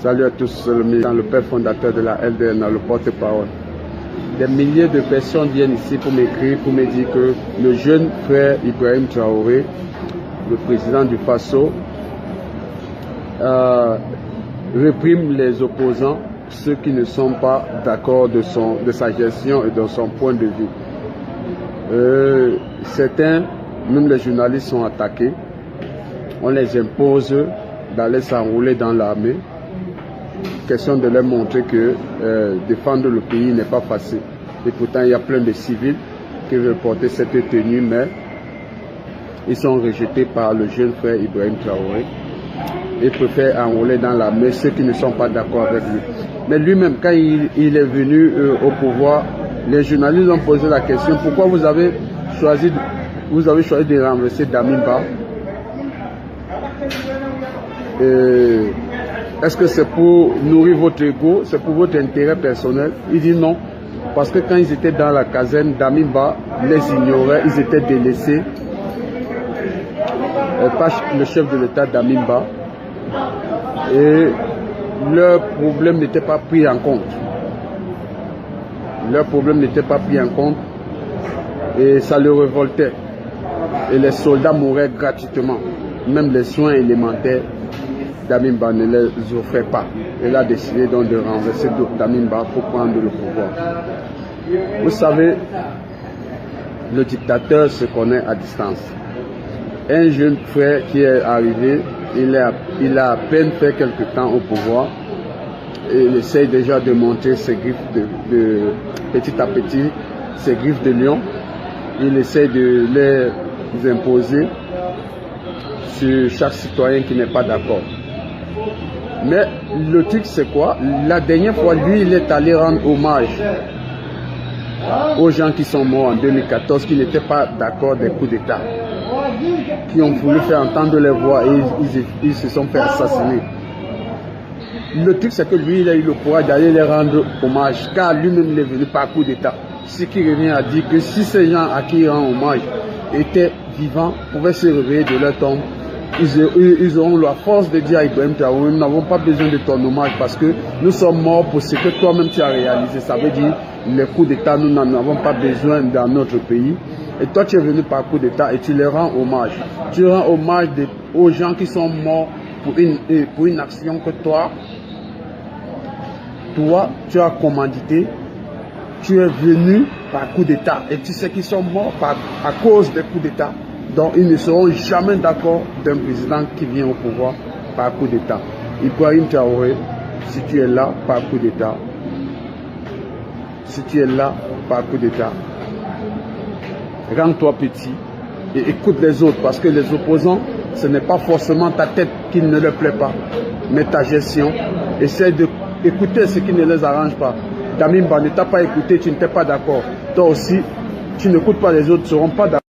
Salut à tous, le père fondateur de la LDN, le porte-parole. Des milliers de personnes viennent ici pour m'écrire, pour me dire que le jeune frère Ibrahim Traoré, le président du Faso, réprime les opposants, ceux qui ne sont pas d'accord de sa gestion et de son point de vue. Certains, même les journalistes, sont attaqués. On les impose d'aller s'enrouler dans l'armée. Question de leur montrer que défendre le pays n'est pas facile. Et pourtant, il y a plein de civils qui veulent porter cette tenue, mais ils sont rejetés par le jeune frère Ibrahim Traoré. Il préfère enrouler dans l'armée ceux qui ne sont pas d'accord avec lui. Mais lui-même, quand il est venu au pouvoir, les journalistes ont posé la question: pourquoi vous avez choisi de renverser Damiba? Est-ce que c'est pour nourrir votre ego, c'est pour votre intérêt personnel? Il dit non, parce que quand ils étaient dans la caserne, Damiba les ignorait, ils étaient délaissés par le chef de l'État Damiba, et leur problème n'était pas pris en compte. Leur problème n'était pas pris en compte et ça le révoltait. Et les soldats mouraient gratuitement. Même les soins élémentaires, Damiba ne les offrait pas. Il a décidé donc de renverser Damiba pour prendre le pouvoir. Vous savez, le dictateur se connaît à distance. Un jeune frère qui est arrivé, il a à peine fait quelque temps au pouvoir. Et il essaye déjà de montrer ses griffes petit à petit, ses griffes de lion. Il essaye de les imposer sur chaque citoyen qui n'est pas d'accord. Mais le truc c'est quoi? La dernière fois, lui, il est allé rendre hommage aux gens qui sont morts en 2014, qui n'étaient pas d'accord des coups d'État, qui ont voulu faire entendre les voix et ils se sont fait assassiner. Le truc c'est que lui, il a eu le courage d'aller les rendre hommage, car lui-même il est venu par coup d'État. Ce qui revient à dire que si ces gens à qui il rend hommage étaient vivants, pouvaient se réveiller de leur tombe, ils auront la force de dire à Ibrahim Traoré: nous n'avons pas besoin de ton hommage parce que nous sommes morts pour ce que toi-même tu as réalisé. Ça veut dire les coups d'État, nous n'en avons pas besoin dans notre pays. Et toi, tu es venu par coup d'État et tu les rends hommage. Tu rends hommage aux gens qui sont morts pour une action que toi, tu as commandité. Tu es venu par coup d'État et tu sais qu'ils sont morts à cause des coups d'État. Donc ils ne seront jamais d'accord d'un président qui vient au pouvoir par coup d'État. Ibrahim Traoré, si tu es là par coup d'État, rends-toi petit et écoute les autres, parce que les opposants, ce n'est pas forcément ta tête qui ne leur plaît pas, mais ta gestion. Essaie d'écouter ce qui ne les arrange pas. Damiba ne t'a pas écouté, tu n'étais pas d'accord. Toi aussi, tu n'écoutes pas les autres, ne seront pas d'accord.